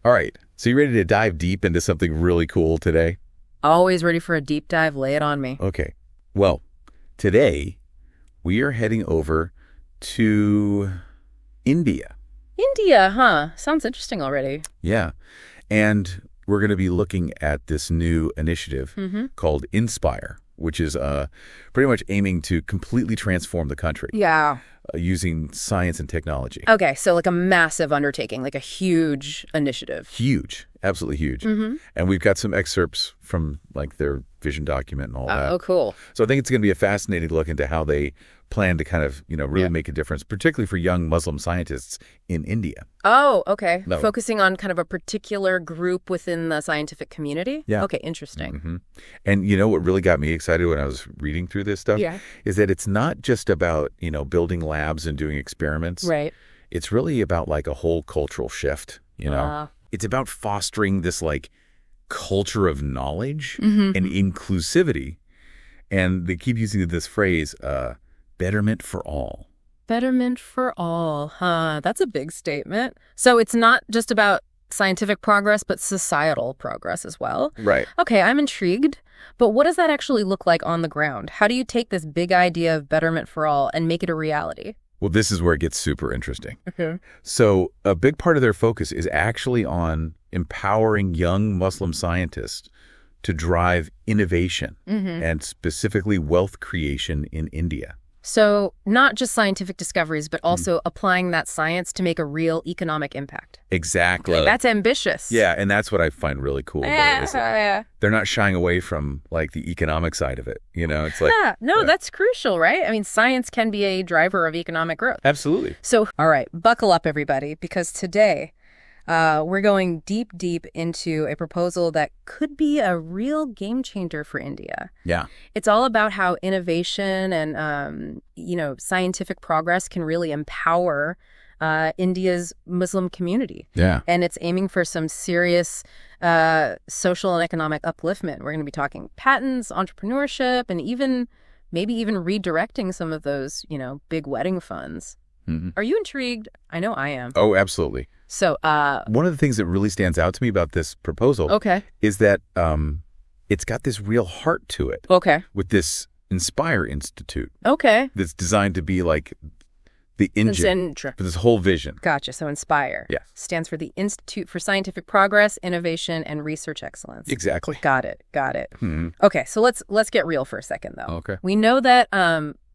All right, so you ready to dive deep into something really cool today? Always ready for a deep dive. Lay it on me. Okay, well, today we are heading over to India. India, huh? Sounds interesting already. Yeah, and we're going to be looking at this new initiative called Inspire, which is pretty much aiming to completely transform the country Yeah. using science and technology. Okay, so like a massive undertaking, like a huge initiative. Huge, absolutely huge. And we've got some excerpts from like their vision document and all that. Oh, cool. So I think it's going to be a fascinating look into how they plan to kind of, really make a difference, particularly for young Muslim scientists in India. Oh, okay. No. Focusing on kind of a particular group within the scientific community? Yeah. Okay, interesting. And what really got me excited when I was reading through this stuff is that it's not just about, building labs and doing experiments. Right. It's really about like a whole cultural shift, It's about fostering this like culture of knowledge and inclusivity. And they keep using this phrase, betterment for all. Betterment for all, huh? That's a big statement. So it's not just about scientific progress, but societal progress as well. Right. Okay, I'm intrigued. But what does that actually look like on the ground? How do you take this big idea of betterment for all and make it a reality? Well, this is where it gets super interesting. Okay. So a big part of their focus is actually on empowering young Muslim scientists to drive innovation and specifically wealth creation in India. So not just scientific discoveries, but also applying that science to make a real economic impact. Exactly. That's ambitious. Yeah, and that's what I find really cool about it. Is that they're not shying away from like the economic side of it. It's like that's crucial, right? I mean, science can be a driver of economic growth. Absolutely. So, all right, buckle up, everybody, because today we're going deep into a proposal that could be a real game changer for India. Yeah. It's all about how innovation and, scientific progress can really empower India's Muslim community. Yeah. And it's aiming for some serious social and economic upliftment. We're going to be talking patents, entrepreneurship, and maybe even redirecting some of those, big wedding funds. Are you intrigued? I know I am. Oh, absolutely. So, one of the things that really stands out to me about this proposal is that it's got this real heart to it. Okay. With this Inspire Institute. Okay. That's designed to be like the engine for this whole vision. Gotcha. So Inspire. Yeah. Stands for the Institute for Scientific Progress, Innovation, and Research Excellence. Exactly. Got it. Okay. So let's get real for a second, though. Okay. We know that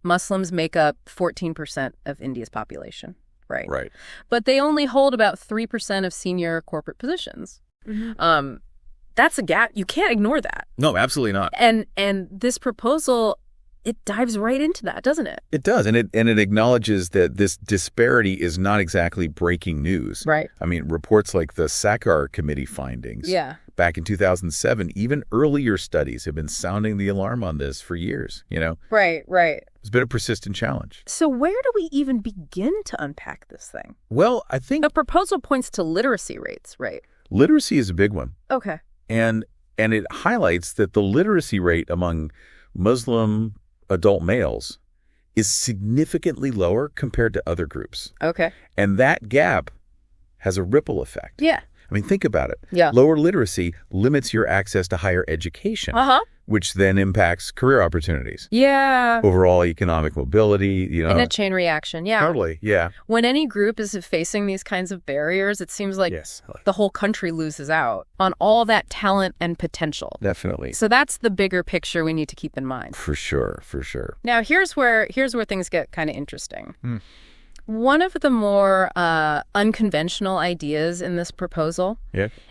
Muslims make up 14% of India's population, right? Right. But they only hold about 3% of senior corporate positions. That's a gap. You can't ignore that. No, absolutely not. And this proposal, it dives right into that, doesn't it? It does, and it acknowledges that this disparity is not exactly breaking news. Right. I mean, reports like the Sakar Committee findings back in 2007, even earlier studies have been sounding the alarm on this for years, Right. It's been a persistent challenge. So where do we even begin to unpack this thing? Well, I think The proposal points to literacy rates, right? literacy is a big one. Okay. And it highlights that the literacy rate among Muslim adult males is significantly lower compared to other groups. Okay. And that gap has a ripple effect. Yeah. I mean, think about it. Yeah. Lower literacy limits your access to higher education, which then impacts career opportunities. Yeah. Overall economic mobility, In a chain reaction, yeah. Totally, yeah. When any group is facing these kinds of barriers, it seems like the whole country loses out on all that talent and potential. Definitely. So that's the bigger picture we need to keep in mind. For sure. Now, here's where things get kind of interesting. One of the more unconventional ideas in this proposal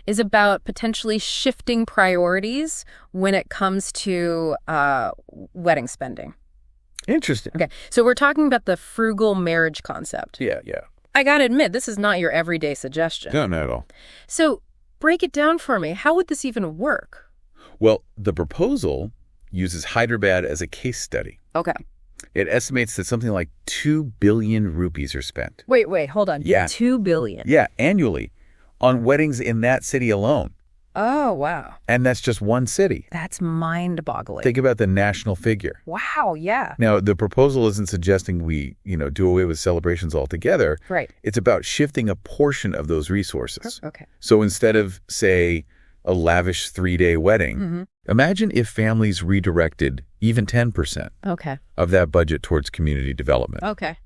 is about potentially shifting priorities when it comes to wedding spending. Interesting. Okay, so we're talking about the frugal marriage concept. Yeah. I gotta admit, this is not your everyday suggestion. No, not at all. So break it down for me. How would this even work? Well, the proposal uses Hyderabad as a case study. Okay. It estimates that something like 2 billion rupees are spent. Wait, hold on. Yeah. 2 billion. Yeah, annually on weddings in that city alone. Oh, wow. And that's just one city. That's mind-boggling. Think about the national figure. Wow, yeah. Now, the proposal isn't suggesting we, do away with celebrations altogether. Right. It's about shifting a portion of those resources. Okay. So instead of, say, a lavish 3-day wedding, imagine if families redirected even 10% of that budget towards community development. Okay.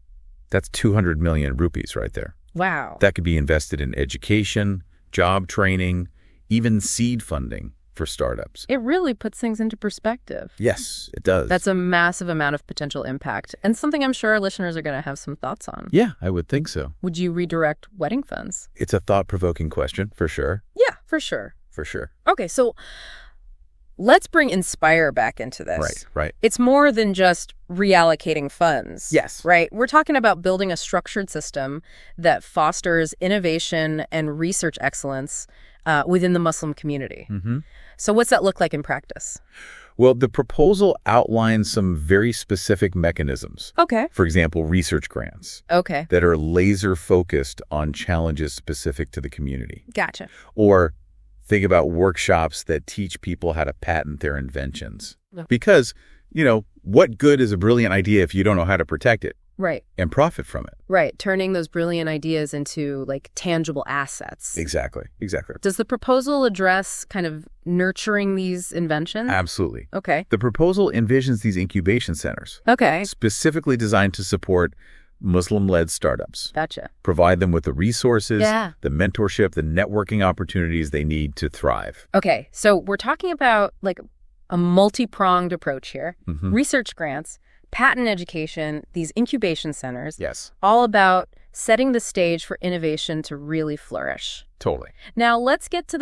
That's 200 million rupees right there. Wow. That could be invested in education, job training, even seed funding for startups. It really puts things into perspective. Yes, it does. That's a massive amount of potential impact, and something I'm sure our listeners are going to have some thoughts on. Yeah, I would think so. Would you redirect wedding funds? It's a thought-provoking question, for sure. Yeah, for sure. For sure. Okay, so let's bring Inspire back into this. Right. It's more than just reallocating funds. Yes. Right? We're talking about building a structured system that fosters innovation and research excellence within the Muslim community. So what's that look like in practice? Well, the proposal outlines some very specific mechanisms. Okay. For example, research grants. Okay. That are laser-focused on challenges specific to the community. Gotcha. Or think about workshops that teach people how to patent their inventions. Yeah. Because, what good is a brilliant idea if you don't know how to protect it? Right. And profit from it. Right. Turning those brilliant ideas into tangible assets. Exactly. Does the proposal address kind of nurturing these inventions? Absolutely. Okay. The proposal envisions these incubation centers. Okay. Specifically designed to support Muslim-led startups. Gotcha. Provide them with the resources, the mentorship, the networking opportunities they need to thrive. Okay. So we're talking about a multi-pronged approach here. Research grants, patent education, these incubation centers. Yes. All about setting the stage for innovation to really flourish. Totally. Now, let's get to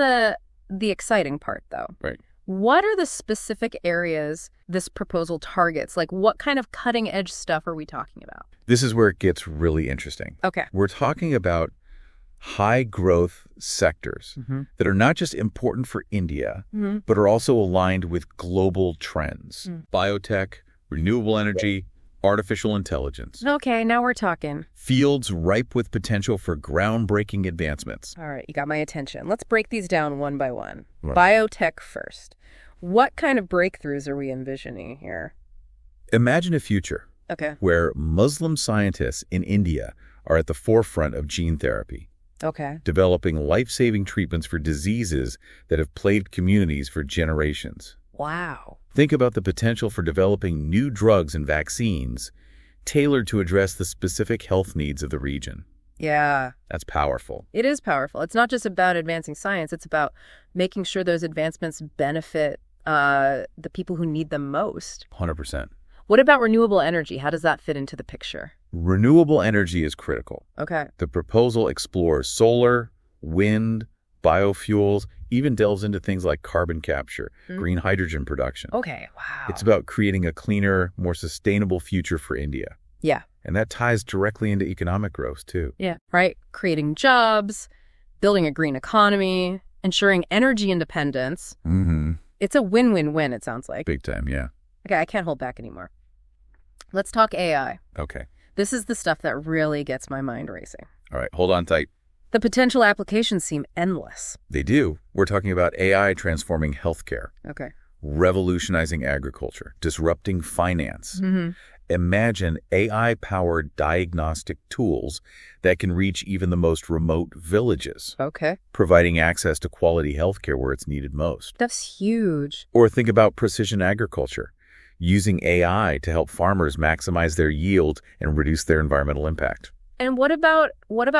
the exciting part, though. Right. What are the specific areas this proposal targets? What kind of cutting-edge stuff are we talking about? This is where it gets really interesting. Okay. We're talking about high-growth sectors that are not just important for India, but are also aligned with global trends. Biotech, renewable energy, artificial intelligence. Okay, now we're talking. Fields ripe with potential for groundbreaking advancements. All right, you got my attention. Let's break these down one by one. Right. Biotech first. What kind of breakthroughs are we envisioning here? Imagine a future where Muslim scientists in India are at the forefront of gene therapy. Okay. Developing life-saving treatments for diseases that have plagued communities for generations. Wow. Think about the potential for developing new drugs and vaccines tailored to address the specific health needs of the region. Yeah. That's powerful. It is powerful. It's not just about advancing science. It's about making sure those advancements benefit the people who need them most. 100%. What about renewable energy? How does that fit into the picture? Renewable energy is critical. Okay. The proposal explores solar, wind, biofuels, even delves into things like carbon capture, green hydrogen production. Okay, wow. It's about creating a cleaner, more sustainable future for India. Yeah. And that ties directly into economic growth, too. Yeah, right. Creating jobs, building a green economy, ensuring energy independence. It's a win-win-win, it sounds like. Big time, yeah. Okay, I can't hold back anymore. Let's talk AI. Okay. This is the stuff that really gets my mind racing. All right, hold on tight. The potential applications seem endless. They do. We're talking about AI transforming healthcare. Okay. Revolutionizing agriculture, disrupting finance. Imagine AI-powered diagnostic tools that can reach even the most remote villages. Okay. Providing access to quality healthcare where it's needed most. That's huge. Or think about precision agriculture, using AI to help farmers maximize their yield and reduce their environmental impact. And what about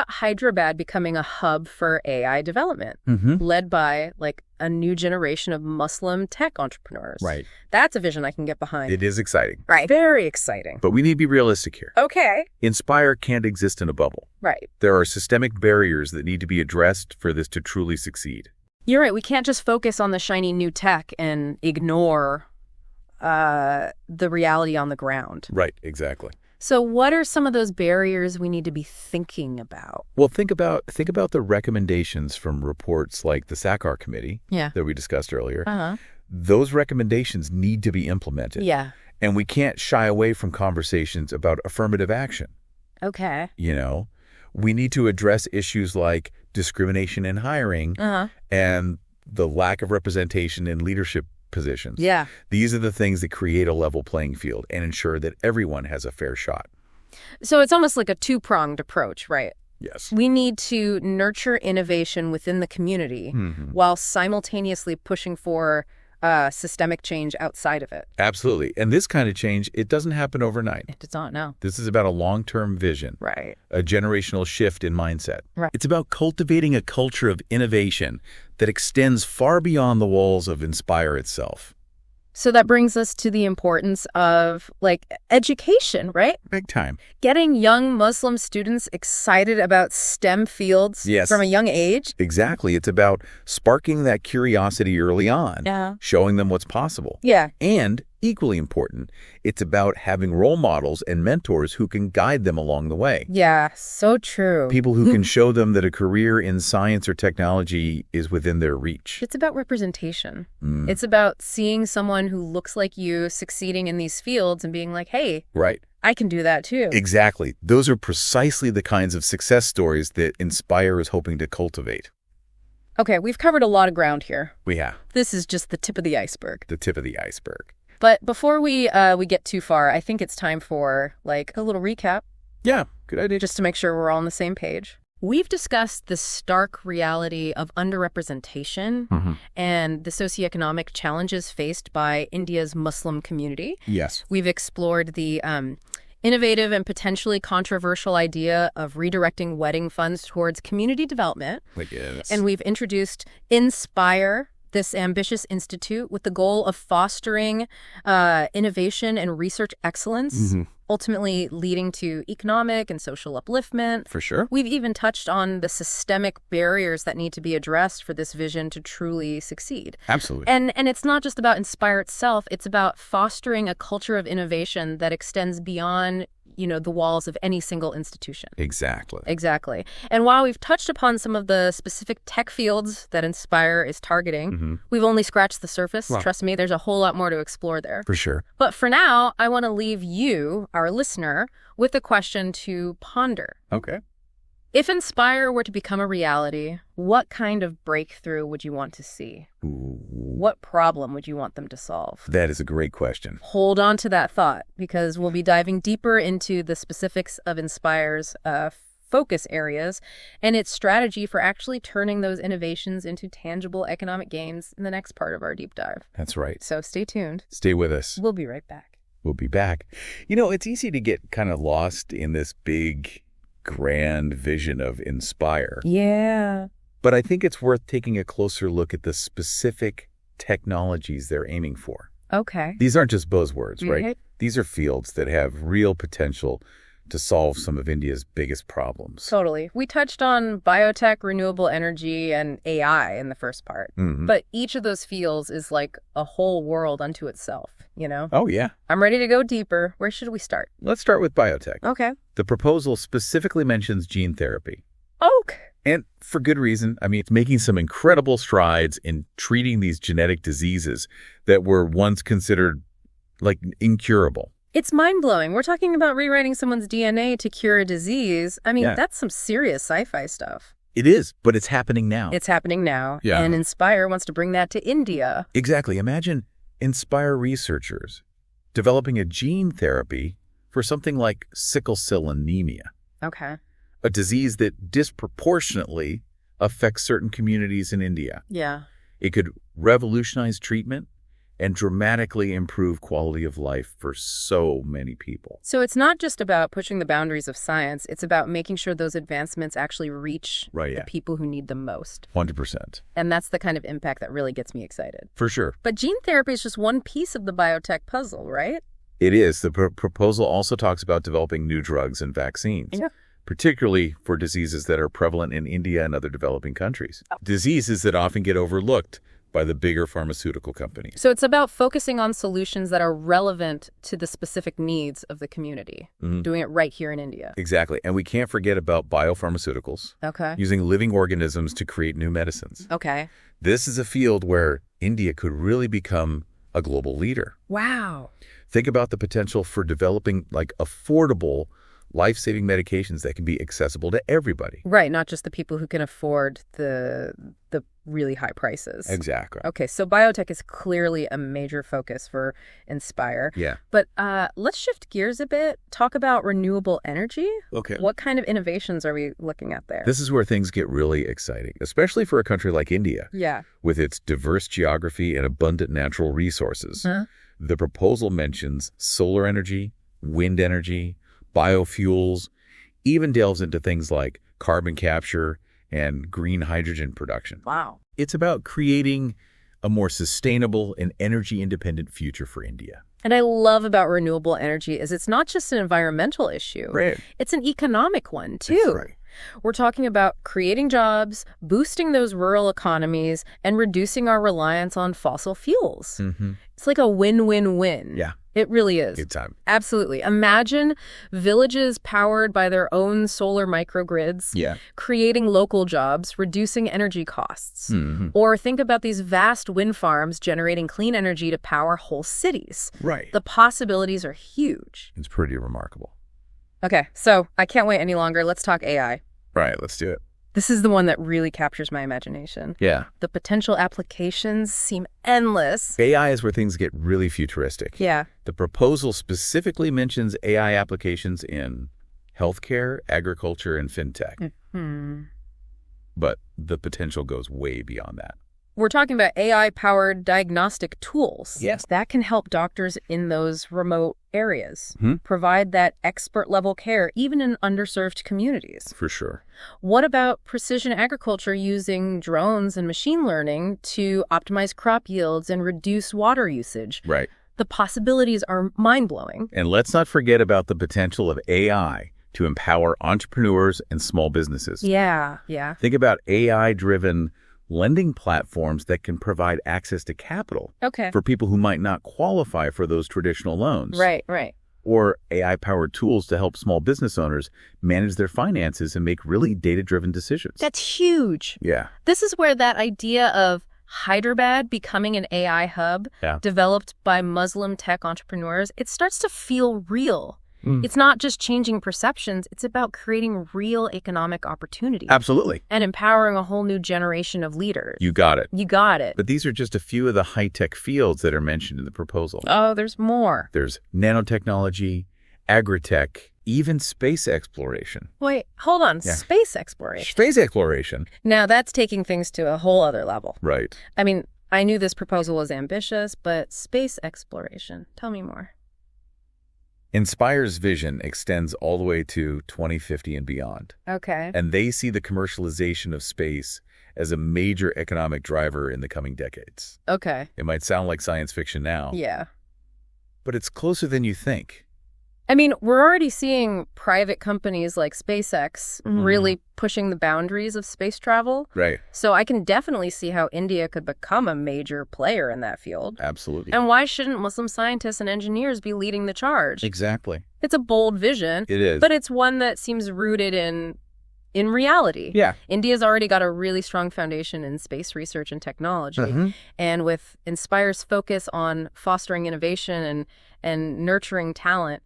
Hyderabad becoming a hub for AI development, led by a new generation of Muslim tech entrepreneurs? Right. That's a vision I can get behind. It is exciting. Right. Very exciting. But we need to be realistic here. Okay. Inspire can't exist in a bubble. Right. There are systemic barriers that need to be addressed for this to truly succeed. You're right. We can't just focus on the shiny new tech and ignore the reality on the ground. Right, exactly. So what are some of those barriers we need to be thinking about? Well, think about the recommendations from reports like the SACAR committee that we discussed earlier. Those recommendations need to be implemented. Yeah. And we can't shy away from conversations about affirmative action. Okay. We need to address issues like discrimination in hiring and the lack of representation in leadership positions. Yeah. These are the things that create a level playing field and ensure that everyone has a fair shot. So it's almost like a two-pronged approach, right? Yes. We need to nurture innovation within the community while simultaneously pushing for systemic change outside of it. Absolutely. And this kind of change, it doesn't happen overnight. It does not, no. This is about a long-term vision. Right. A generational shift in mindset. Right. It's about cultivating a culture of innovation that extends far beyond the walls of Inspire itself. So that brings us to the importance of, education, right? Big time. Getting young Muslim students excited about STEM fields from a young age. Exactly. It's about sparking that curiosity early on, showing them what's possible. Yeah. And, equally important, it's about having role models and mentors who can guide them along the way. Yeah, so true. People who can show them that a career in science or technology is within their reach. It's about representation. It's about seeing someone who looks like you succeeding in these fields and being like, hey, right. I can do that too. Exactly. Those are precisely the kinds of success stories that Inspire is hoping to cultivate. Okay, we've covered a lot of ground here. We have. This is just the tip of the iceberg. The tip of the iceberg. But before we get too far, I think it's time for, a little recap. Yeah, good idea. Just to make sure we're all on the same page. We've discussed the stark reality of underrepresentation and the socioeconomic challenges faced by India's Muslim community. Yes. We've explored the innovative and potentially controversial idea of redirecting wedding funds towards community development. Yes. And we've introduced Inspire, this ambitious institute with the goal of fostering innovation and research excellence, ultimately leading to economic and social upliftment. For sure. We've even touched on the systemic barriers that need to be addressed for this vision to truly succeed. Absolutely. And it's not just about Inspire itself, it's about fostering a culture of innovation that extends beyond the walls of any single institution. Exactly. Exactly. And while we've touched upon some of the specific tech fields that Inspire is targeting, we've only scratched the surface. Well, trust me, there's a whole lot more to explore there. For sure. But for now, I want to leave you, our listener, with a question to ponder. Okay. If Inspire were to become a reality, what kind of breakthrough would you want to see? Ooh. What problem would you want them to solve? That is a great question. Hold on to that thought, because we'll be diving deeper into the specifics of Inspire's focus areas and its strategy for actually turning those innovations into tangible economic gains in the next part of our deep dive. That's right. So stay tuned. Stay with us. We'll be right back. We'll be back. It's easy to get kind of lost in this big, grand vision of Inspire. Yeah. But I think it's worth taking a closer look at the specific technologies they're aiming for. Okay. These aren't just buzzwords, right? These are fields that have real potential to solve some of India's biggest problems. Totally. We touched on biotech, renewable energy, and AI in the first part. But each of those fields is like a whole world unto itself, Oh, yeah. I'm ready to go deeper. Where should we start? Let's start with biotech. Okay. The proposal specifically mentions gene therapy. Okay. And for good reason. It's making some incredible strides in treating these genetic diseases that were once considered, incurable. It's mind-blowing. We're talking about rewriting someone's DNA to cure a disease. That's some serious sci-fi stuff. It is, but it's happening now. It's happening now. Yeah. And Inspire wants to bring that to India. Exactly. Imagine Inspire researchers developing a gene therapy for something like sickle cell anemia. Okay. A disease that disproportionately affects certain communities in India. Yeah. It could revolutionize treatment and dramatically improve quality of life for so many people. So it's not just about pushing the boundaries of science. It's about making sure those advancements actually reach the people who need them most. 100%. And that's the kind of impact that really gets me excited. For sure. But gene therapy is just one piece of the biotech puzzle, right? It is. The proposal also talks about developing new drugs and vaccines. Yeah. Particularly for diseases that are prevalent in India and other developing countries. Diseases that often get overlooked by the bigger pharmaceutical companies. So it's about focusing on solutions that are relevant to the specific needs of the community, doing it right here in India. Exactly. And we can't forget about biopharmaceuticals. Okay. Using living organisms to create new medicines. Okay. This is a field where India could really become a global leader. Wow. Think about the potential for developing affordable life-saving medications that can be accessible to everybody. Right, not just the people who can afford the really high prices. Exactly. Okay, so biotech is clearly a major focus for Inspire. Yeah. But let's shift gears a bit. Talk about renewable energy. Okay. What kind of innovations are we looking at there? This is where things get really exciting, especially for a country like India. Yeah. With its diverse geography and abundant natural resources. Huh? The proposal mentions solar energy, wind energy, biofuels, even delves into things like carbon capture and green hydrogen production. Wow. It's about creating a more sustainable and energy-independent future for India. And I love about renewable energy is it's not just an environmental issue. Right. It's an economic one, too. That's right. We're talking about creating jobs, boosting those rural economies, and reducing our reliance on fossil fuels. Mm-hmm. It's like a win-win-win. Yeah. It really is. Good time. Absolutely. Imagine villages powered by their own solar microgrids, creating local jobs, reducing energy costs. Mm-hmm. Or think about these vast wind farms generating clean energy to power whole cities. Right. The possibilities are huge. It's pretty remarkable. Okay, so I can't wait any longer. Let's talk AI. Right, let's do it. This is the one that really captures my imagination. Yeah. The potential applications seem endless. AI is where things get really futuristic. Yeah. The proposal specifically mentions AI applications in healthcare, agriculture, and fintech. Mm-hmm. But the potential goes way beyond that. We're talking about AI-powered diagnostic tools. Yes. That can help doctors in those remote areas, Hmm? provide that expert-level care, even in underserved communities. For sure. What about precision agriculture using drones and machine learning to optimize crop yields and reduce water usage? Right. The possibilities are mind-blowing. And let's not forget about the potential of AI to empower entrepreneurs and small businesses. Yeah. Think about AI-driven lending platforms that can provide access to capital for people who might not qualify for those traditional loans. Right. Or AI-powered tools to help small business owners manage their finances and make really data-driven decisions. That's huge. Yeah. This is where that idea of Hyderabad becoming an AI hub developed by Muslim tech entrepreneurs, it starts to feel real. It's not just changing perceptions. It's about creating real economic opportunity. Absolutely. And empowering a whole new generation of leaders. You got it. You got it. But these are just a few of the high-tech fields that are mentioned in the proposal. Oh, there's more. There's nanotechnology, agri-tech, even space exploration. Wait, hold on. Yeah. Space exploration. Space exploration. Now, that's taking things to a whole other level. Right. I mean, I knew this proposal was ambitious, but space exploration. Tell me more. Inspire's vision extends all the way to 2050 and beyond. Okay. And they see the commercialization of space as a major economic driver in the coming decades. Okay. It might sound like science fiction now. Yeah. But it's closer than you think. I mean, we're already seeing private companies like SpaceX really pushing the boundaries of space travel. Right. So I can definitely see how India could become a major player in that field. Absolutely. And why shouldn't Muslim scientists and engineers be leading the charge? Exactly. It's a bold vision. It is. But it's one that seems rooted in reality. Yeah. India's already got a really strong foundation in space research and technology. And with Inspire's focus on fostering innovation and nurturing talent,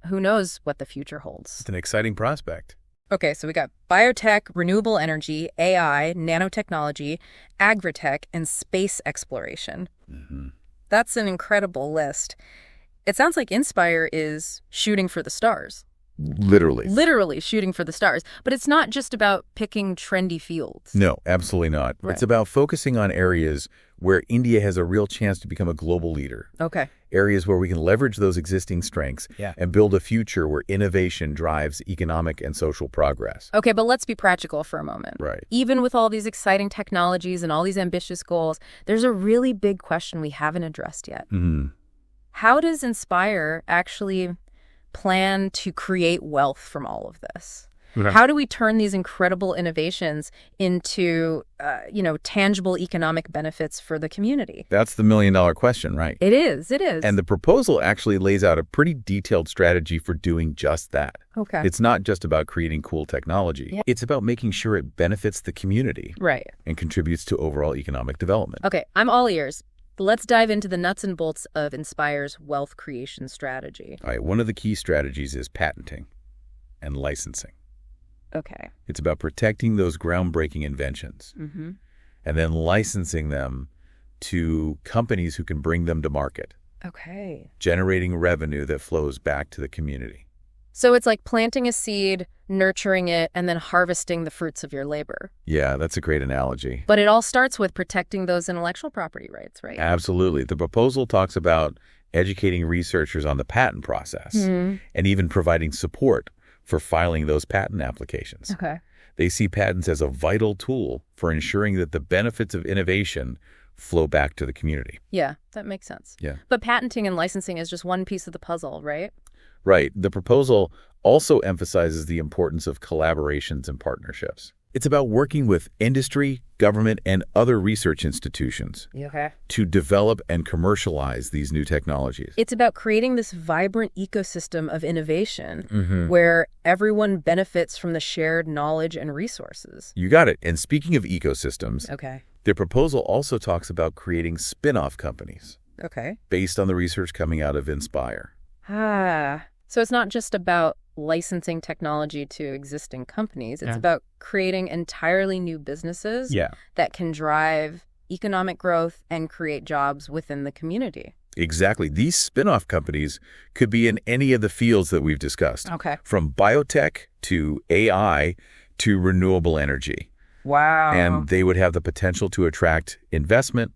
who knows what the future holds? It's an exciting prospect. Okay, so we got biotech, renewable energy, AI, nanotechnology, agri-tech, and space exploration. That's an incredible list. It sounds like Inspire is shooting for the stars. Literally. Literally shooting for the stars. But it's not just about picking trendy fields. No, absolutely not. Right. It's about focusing on areas where India has a real chance to become a global leader. Okay. Areas where we can leverage those existing strengths and build a future where innovation drives economic and social progress. Okay, but let's be practical for a moment. Right. Even with all these exciting technologies and all these ambitious goals, there's a really big question we haven't addressed yet. How does Inspire actually plan to create wealth from all of this? How do we turn these incredible innovations into, tangible economic benefits for the community? That's the million-dollar question, right? It is. And the proposal actually lays out a pretty detailed strategy for doing just that. Okay. It's not just about creating cool technology. Yeah. It's about making sure it benefits the community. Right. And contributes to overall economic development. Okay, I'm all ears. Let's dive into the nuts and bolts of Inspire's wealth creation strategy. All right, one of the key strategies is patenting and licensing. Okay. It's about protecting those groundbreaking inventions. and then licensing them to companies who can bring them to market. Okay. Generating revenue that flows back to the community. So it's like planting a seed, nurturing it, and then harvesting the fruits of your labor. Yeah, that's a great analogy. But it all starts with protecting those intellectual property rights, right? Absolutely. The proposal talks about educating researchers on the patent process and even providing support for filing those patent applications. Okay. They see patents as a vital tool for ensuring that the benefits of innovation flow back to the community. Yeah, that makes sense. Yeah. But patenting and licensing is just one piece of the puzzle, right? Right. The proposal also emphasizes the importance of collaborations and partnerships. It's about working with industry, government, and other research institutions to develop and commercialize these new technologies. It's about creating this vibrant ecosystem of innovation where everyone benefits from the shared knowledge and resources. You got it. And speaking of ecosystems, the proposal also talks about creating spin-off companies based on the research coming out of Inspire. So it's not just about licensing technology to existing companies. It's about creating entirely new businesses that can drive economic growth and create jobs within the community. Exactly. These spin-off companies could be in any of the fields that we've discussed, from biotech to AI to renewable energy. Wow. And they would have the potential to attract investment,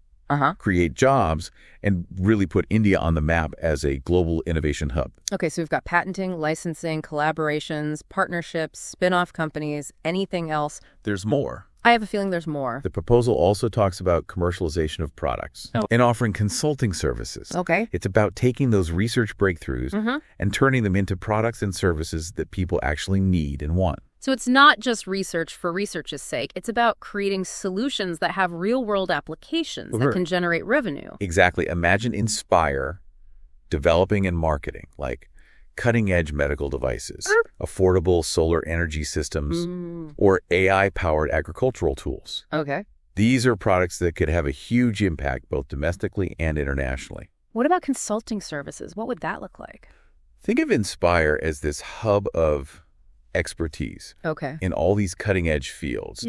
create jobs, and really put India on the map as a global innovation hub. Okay, so we've got patenting, licensing, collaborations, partnerships, spin-off companies, anything else. There's more. I have a feeling there's more. The proposal also talks about commercialization of products and offering consulting services. It's about taking those research breakthroughs and turning them into products and services that people actually need and want. So it's not just research for research's sake. It's about creating solutions that have real-world applications that can generate revenue. Exactly. Imagine Inspire developing and marketing, like cutting-edge medical devices, affordable solar energy systems, or AI-powered agricultural tools. These are products that could have a huge impact both domestically and internationally. What about consulting services? What would that look like? Think of Inspire as this hub of expertise in all these cutting-edge fields.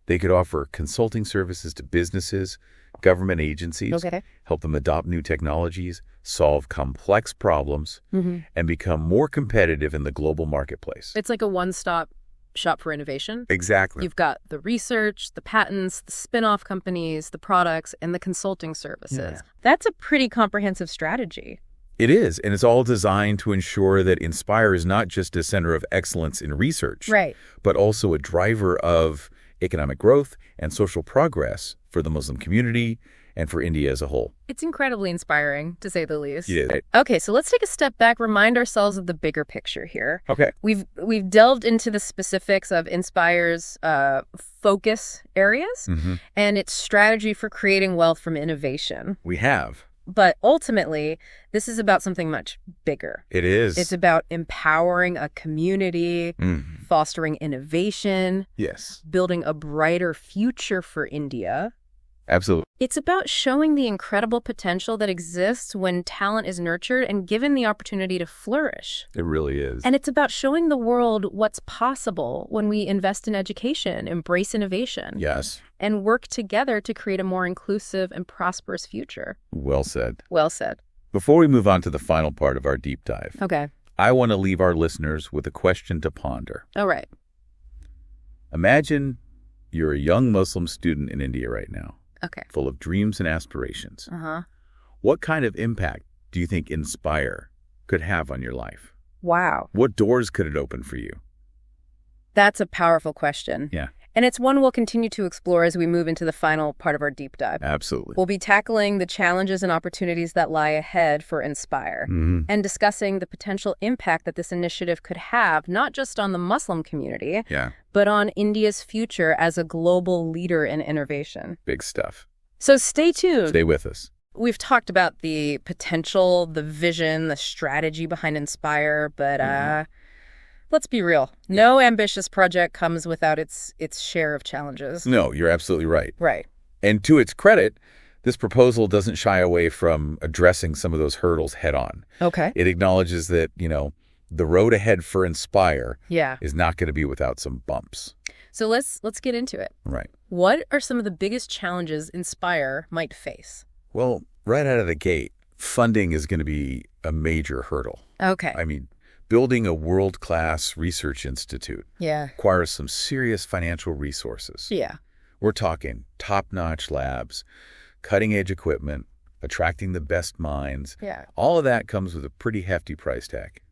They could offer consulting services to businesses, government agencies, help them adopt new technologies, solve complex problems, and become more competitive in the global marketplace. It's like a one-stop shop for innovation. Exactly. You've got the research, the patents, the spin-off companies, the products, and the consulting services. That's a pretty comprehensive strategy. It is, and it's all designed to ensure that Inspire is not just a center of excellence in research, but also a driver of economic growth and social progress for the Muslim community and for India as a whole. It's incredibly inspiring, to say the least. It is. Okay, so let's take a step back, remind ourselves of the bigger picture here. We've delved into the specifics of Inspire's focus areas and its strategy for creating wealth from innovation. We have. But ultimately, this is about something much bigger. It is. It's about empowering a community, fostering innovation, building a brighter future for India. Absolutely. It's about showing the incredible potential that exists when talent is nurtured and given the opportunity to flourish. It really is. And it's about showing the world what's possible when we invest in education, embrace innovation. And work together to create a more inclusive and prosperous future. Well said. Well said. Before we move on to the final part of our deep dive, Okay. I want to leave our listeners with a question to ponder. All right. Imagine you're a young Muslim student in India right now. Okay. Full of dreams and aspirations. What kind of impact do you think Inspire could have on your life? Wow. What doors could it open for you? That's a powerful question. Yeah. And it's one we'll continue to explore as we move into the final part of our deep dive. Absolutely. We'll be tackling the challenges and opportunities that lie ahead for Inspire and discussing the potential impact that this initiative could have, not just on the Muslim community, but on India's future as a global leader in innovation. Big stuff. So stay tuned. Stay with us. We've talked about the potential, the vision, the strategy behind Inspire, but let's be real. No ambitious project comes without its share of challenges. No, you're absolutely right. Right. And to its credit, this proposal doesn't shy away from addressing some of those hurdles head on. Okay. It acknowledges that, the road ahead for Inspire is not going to be without some bumps. So let's get into it. Right. What are some of the biggest challenges Inspire might face? Well, right out of the gate, funding is going to be a major hurdle. Okay. I mean, building a world-class research institute requires some serious financial resources. Yeah. We're talking top-notch labs, cutting-edge equipment, attracting the best minds. Yeah. All of that comes with a pretty hefty price tag.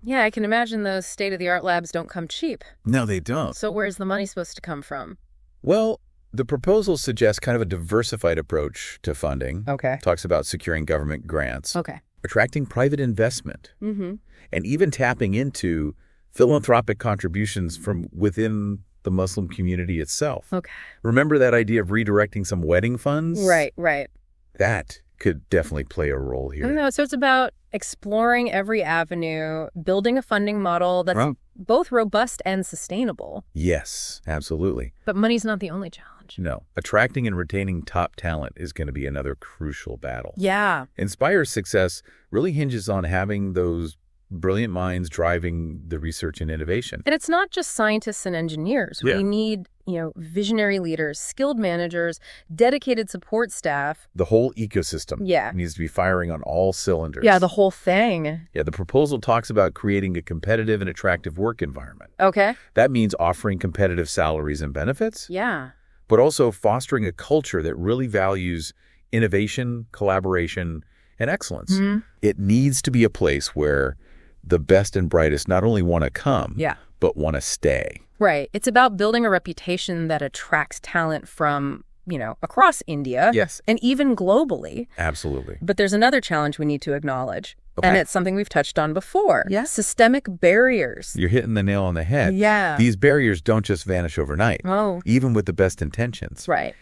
Yeah, I can imagine those state-of-the-art labs don't come cheap. No, they don't. So where's the money supposed to come from? Well, the proposal suggests kind of a diversified approach to funding. Okay. Talks about securing government grants. Okay. Attracting private investment. Mm-hmm. And even tapping into philanthropic contributions from within the Muslim community itself. Okay. Remember that idea of redirecting some wedding funds? Right. That could definitely play a role here. No, so it's about exploring every avenue, building a funding model that's both robust and sustainable. Yes, absolutely. But money's not the only challenge. No. Attracting and retaining top talent is going to be another crucial battle. Yeah. Inspire's success really hinges on having those brilliant minds driving the research and innovation. And it's not just scientists and engineers. Yeah. We need, visionary leaders, skilled managers, dedicated support staff. The whole ecosystem needs to be firing on all cylinders. Yeah, the whole thing. Yeah, the proposal talks about creating a competitive and attractive work environment. Okay. That means offering competitive salaries and benefits. Yeah. But also fostering a culture that really values innovation, collaboration, and excellence. Mm-hmm. It needs to be a place where the best and brightest not only want to come, but want to stay. Right. It's about building a reputation that attracts talent from, across India. Yes. And even globally. Absolutely. But there's another challenge we need to acknowledge. Okay. And it's something we've touched on before. Yes. Systemic barriers. You're hitting the nail on the head. Yeah. These barriers don't just vanish overnight, even with the best intentions. Right.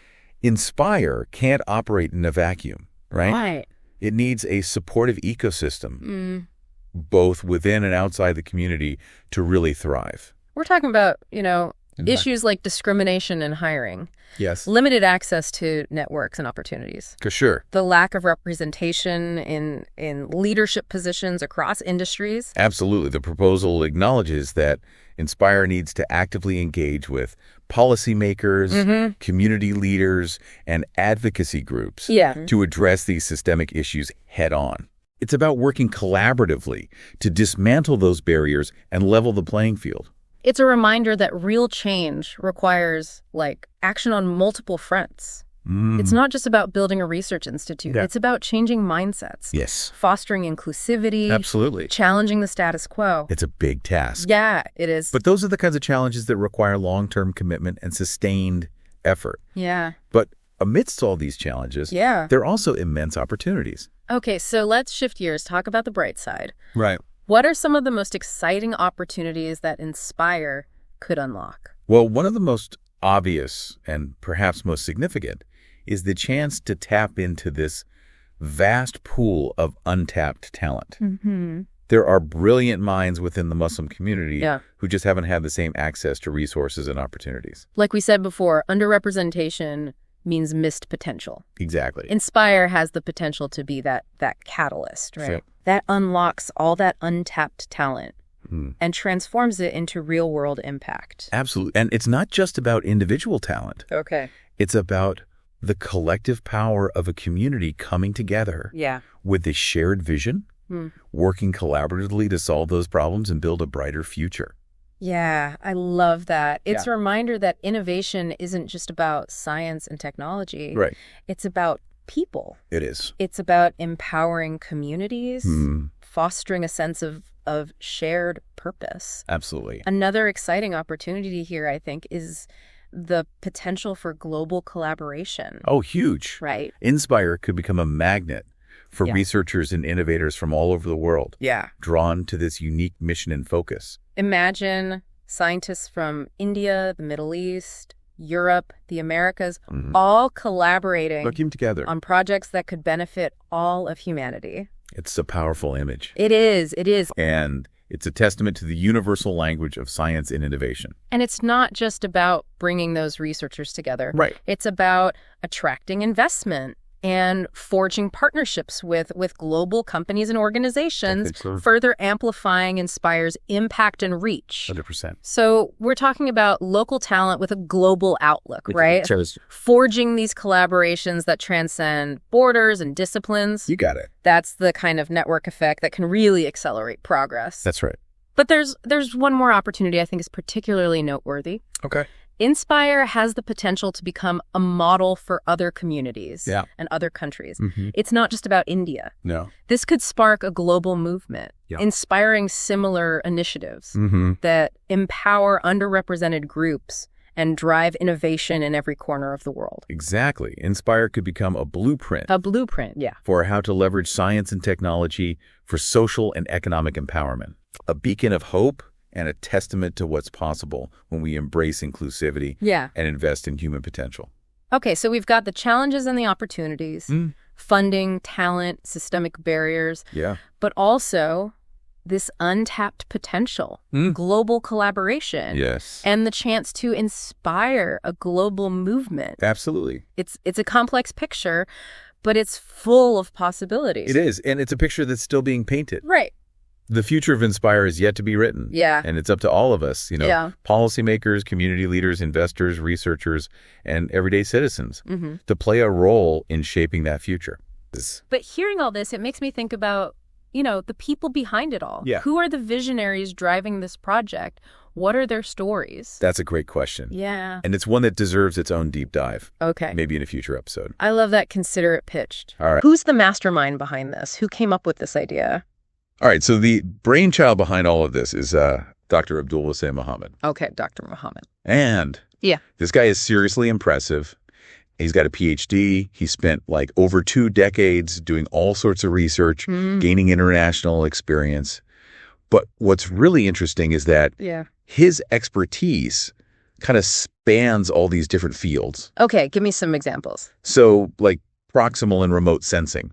Inspire can't operate in a vacuum, right? Right. It needs a supportive ecosystem, both within and outside the community, to really thrive. We're talking about, issues like discrimination in hiring. Yes. Limited access to networks and opportunities. Sure. The lack of representation in leadership positions across industries. Absolutely. The proposal acknowledges that Inspire needs to actively engage with policymakers, community leaders, and advocacy groups to address these systemic issues head on. It's about working collaboratively to dismantle those barriers and level the playing field. It's a reminder that real change requires, action on multiple fronts. It's not just about building a research institute. It's about changing mindsets. Yes. Fostering inclusivity. Absolutely. Challenging the status quo. It's a big task. Yeah, it is. But those are the kinds of challenges that require long-term commitment and sustained effort. Yeah. But amidst all these challenges, there are also immense opportunities. Okay, so let's shift gears, talk about the bright side. Right. What are some of the most exciting opportunities that Inspire could unlock? Well, one of the most obvious and perhaps most significant is the chance to tap into this vast pool of untapped talent. There are brilliant minds within the Muslim community who just haven't had the same access to resources and opportunities. Like we said before, underrepresentation means missed potential. Exactly. Inspire has the potential to be that catalyst, right? Sure. That unlocks all that untapped talent and transforms it into real-world impact. Absolutely. And it's not just about individual talent. Okay. It's about the collective power of a community coming together with a shared vision, working collaboratively to solve those problems and build a brighter future. Yeah, I love that. It's a reminder that innovation isn't just about science and technology. Right. It's about people. It is. It's about empowering communities, fostering a sense of shared purpose. Absolutely. Another exciting opportunity here, I think, is the potential for global collaboration. Oh, huge. Right. Inspire could become a magnet for researchers and innovators from all over the world. Yeah. Drawn to this unique mission and focus. Imagine scientists from India, the Middle East, Europe, the Americas, all collaborating Working together on projects that could benefit all of humanity. It's a powerful image. It is. And it's a testament to the universal language of science and innovation. And it's not just about bringing those researchers together. Right. It's about attracting investment, and forging partnerships with global companies and organizations, further amplifying Inspire's impact and reach. 100%. So we're talking about local talent with a global outlook, right? Forging these collaborations that transcend borders and disciplines. You got it. That's the kind of network effect that can really accelerate progress. That's right. But there's one more opportunity I think is particularly noteworthy. Okay. Inspire has the potential to become a model for other communities and other countries. It's not just about India. No. This could spark a global movement, inspiring similar initiatives that empower underrepresented groups and drive innovation in every corner of the world. Exactly. Inspire could become a blueprint. A blueprint, yeah. For how to leverage science and technology for social and economic empowerment. A beacon of hope and a testament to what's possible when we embrace inclusivity and invest in human potential. Okay, so we've got the challenges and the opportunities, funding, talent, systemic barriers, but also this untapped potential, global collaboration, and the chance to inspire a global movement. Absolutely. It's a complex picture, but it's full of possibilities. It is, and it's a picture that's still being painted. Right. The future of Inspire is yet to be written. Yeah. And it's up to all of us, policymakers, community leaders, investors, researchers, and everyday citizens to play a role in shaping that future. But hearing all this, it makes me think about, the people behind it all. Yeah. Who are the visionaries driving this project? What are their stories? That's a great question. Yeah. And it's one that deserves its own deep dive. Okay. Maybe in a future episode. I love that consider it pitched. All right. Who's the mastermind behind this? Who came up with this idea? All right, so the brainchild behind all of this is Dr. Abdul Hussein Muhammad. Okay, Dr. Muhammad. And this guy is seriously impressive. He's got a PhD. He spent over 2 decades doing all sorts of research, gaining international experience. But what's really interesting is that his expertise kind of spans all these different fields. Okay, give me some examples. So proximal and remote sensing,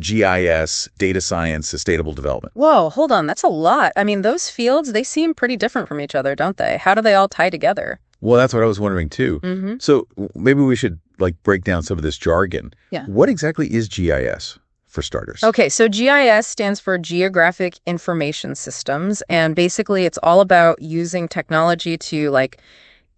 GIS, data science, sustainable development. Whoa, hold on. That's a lot. I mean, those fields, they seem pretty different from each other, don't they? How do they all tie together? Well, that's what I was wondering, too. So maybe we should break down some of this jargon. Yeah. What exactly is GIS, for starters? Okay, so GIS stands for Geographic Information Systems. And basically, it's all about using technology to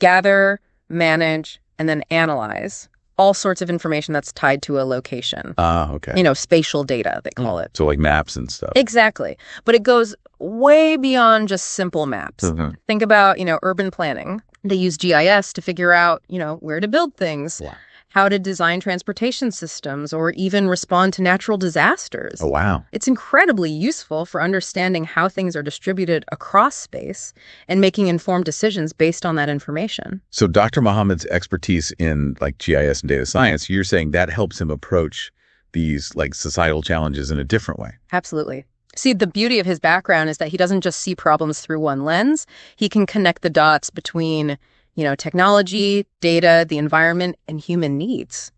gather, manage, and then analyze all sorts of information that's tied to a location. Okay. Spatial data, they call it. So maps and stuff. Exactly. But it goes way beyond just simple maps. Think about, urban planning. They use GIS to figure out, where to build things, how to design transportation systems, or even respond to natural disasters. Oh, wow. It's incredibly useful for understanding how things are distributed across space and making informed decisions based on that information. So Dr. Muhammad's expertise in GIS and data science, you're saying that helps him approach these societal challenges in a different way. Absolutely. See, the beauty of his background is that he doesn't just see problems through one lens. He can connect the dots between technology, data, the environment, and human needs.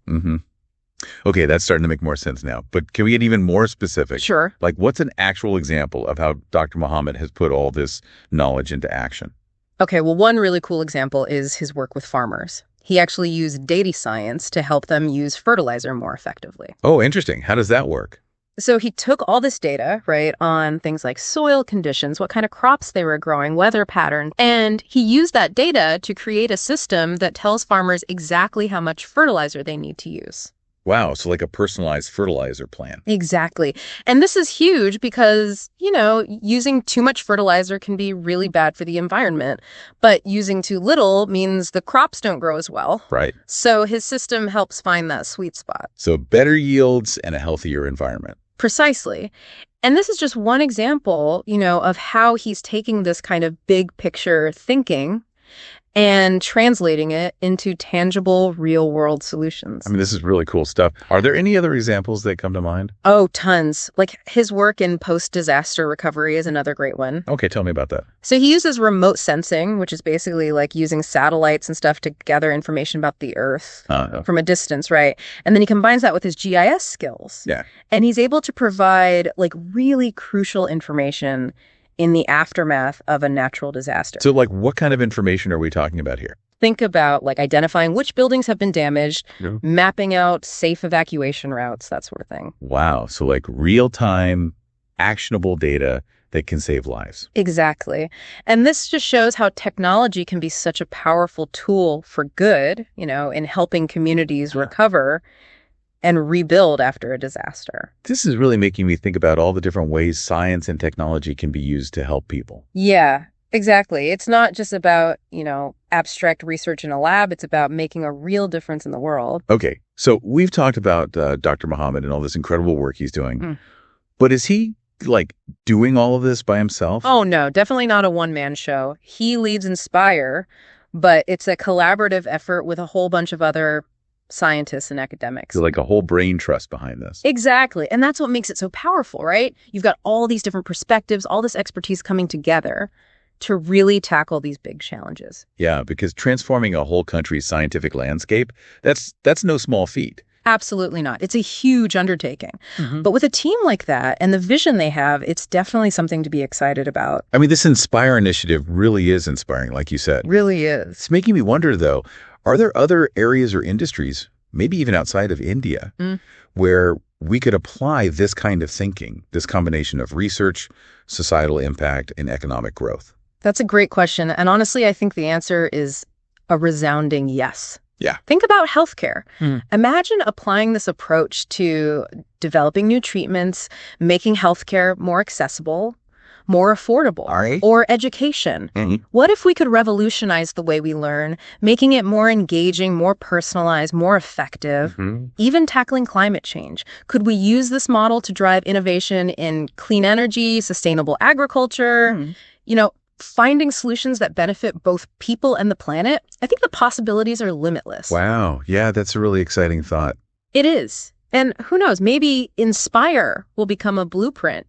Okay, that's starting to make more sense now. But can we get even more specific? Sure. What's an actual example of how Dr. Muhammad has put all this knowledge into action? Okay, well, one really cool example is his work with farmers. He actually used data science to help them use fertilizer more effectively. Oh, interesting. How does that work? So he took all this data, right, on things like soil conditions, what kind of crops they were growing, weather patterns, and he used that data to create a system that tells farmers exactly how much fertilizer they need to use. Wow, so a personalized fertilizer plan. Exactly. And this is huge because, using too much fertilizer can be really bad for the environment, but using too little means the crops don't grow as well. Right. So his system helps find that sweet spot. So better yields and a healthier environment. Precisely. And this is just one example, of how he's taking this kind of big picture thinking and translating it into tangible, real-world solutions. I mean, this is really cool stuff. Are there any other examples that come to mind? Oh, tons. His work in post-disaster recovery is another great one. Okay, tell me about that. So he uses remote sensing, which is basically using satellites and stuff to gather information about the Earth from a distance, right? And then he combines that with his GIS skills. Yeah. And he's able to provide really crucial information in the aftermath of a natural disaster. So, like, what kind of information are we talking about here? Think about, like, identifying which buildings have been damaged, mapping out safe evacuation routes, that sort of thing. Wow. So, like, real-time, actionable data that can save lives. Exactly. And this just shows how technology can be such a powerful tool for good, in helping communities recover and rebuild after a disaster. This is really making me think about all the different ways science and technology can be used to help people. Yeah, exactly. It's not just about, abstract research in a lab. It's about making a real difference in the world. Okay, so we've talked about Dr. Muhammad and all this incredible work he's doing. But is he, doing all of this by himself? Oh, no, definitely not a one-man show. He leads Inspire, but it's a collaborative effort with a whole bunch of other scientists and academics. So like a whole brain trust behind this. Exactly. And that's what makes it so powerful, right? You've got all these different perspectives, all this expertise coming together to really tackle these big challenges. Yeah, because transforming a whole country's scientific landscape, that's no small feat. Absolutely not. It's a huge undertaking. But with a team like that and the vision they have, it's definitely something to be excited about. I mean, this Inspire initiative really is inspiring, like you said. Really is. It's making me wonder, though, are there other areas or industries, maybe even outside of India, where we could apply this kind of thinking, this combination of research, societal impact, and economic growth? That's a great question. And honestly, I think the answer is a resounding yes. Yeah. Think about healthcare. Imagine applying this approach to developing new treatments, making healthcare more accessible, more affordable, or education. What if we could revolutionize the way we learn, making it more engaging, more personalized, more effective, even tackling climate change? Could we use this model to drive innovation in clean energy, sustainable agriculture, finding solutions that benefit both people and the planet? I think the possibilities are limitless. Wow. Yeah, that's a really exciting thought. It is. And who knows, maybe Inspire will become a blueprint,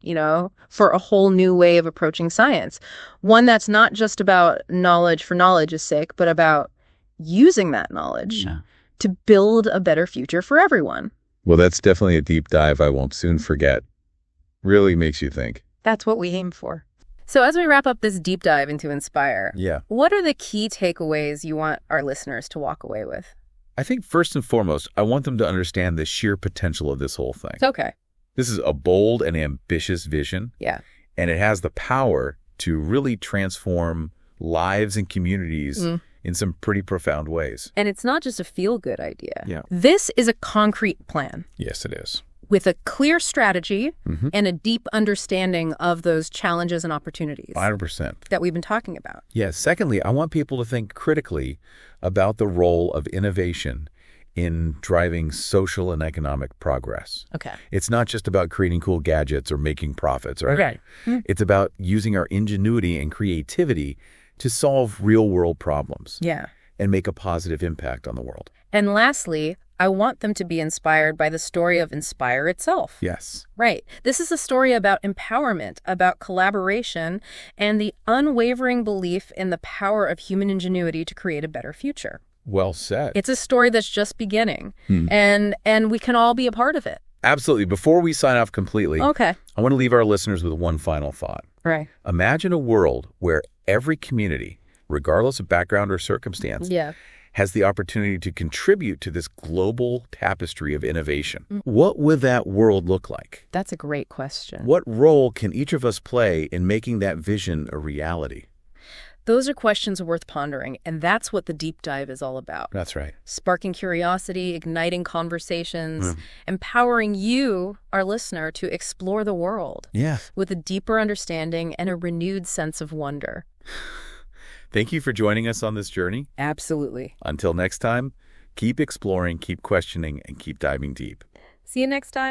for a whole new way of approaching science. One that's not just about knowledge for knowledge's sake, but about using that knowledge to build a better future for everyone. Well, that's definitely a deep dive I won't soon forget. Really makes you think. That's what we aim for. So as we wrap up this deep dive into Inspire, what are the key takeaways you want our listeners to walk away with? I think first and foremost, I want them to understand the sheer potential of this whole thing. It's okay. This is a bold and ambitious vision. Yeah. And it has the power to really transform lives and communities in some pretty profound ways. And it's not just a feel-good idea. Yeah. This is a concrete plan. Yes, it is. With a clear strategy and a deep understanding of those challenges and opportunities 100%. that we've been talking about. Yes. Secondly, I want people to think critically about the role of innovation in driving social and economic progress. Okay. It's not just about creating cool gadgets or making profits, right? It's about using our ingenuity and creativity to solve real-world problems. Yeah. And make a positive impact on the world. And lastly, I want them to be inspired by the story of Inspire itself. Yes. Right. This is a story about empowerment, about collaboration, and the unwavering belief in the power of human ingenuity to create a better future. Well said. It's a story that's just beginning, and we can all be a part of it. Absolutely. Before we sign off completely, I want to leave our listeners with one final thought. Right. Imagine a world where every community, regardless of background or circumstance, has the opportunity to contribute to this global tapestry of innovation. What would that world look like? That's a great question. What role can each of us play in making that vision a reality? Those are questions worth pondering, and that's what the deep dive is all about. That's right. Sparking curiosity, igniting conversations, empowering you, our listener, to explore the world with a deeper understanding and a renewed sense of wonder. Thank you for joining us on this journey. Absolutely. Until next time, keep exploring, keep questioning, and keep diving deep. See you next time.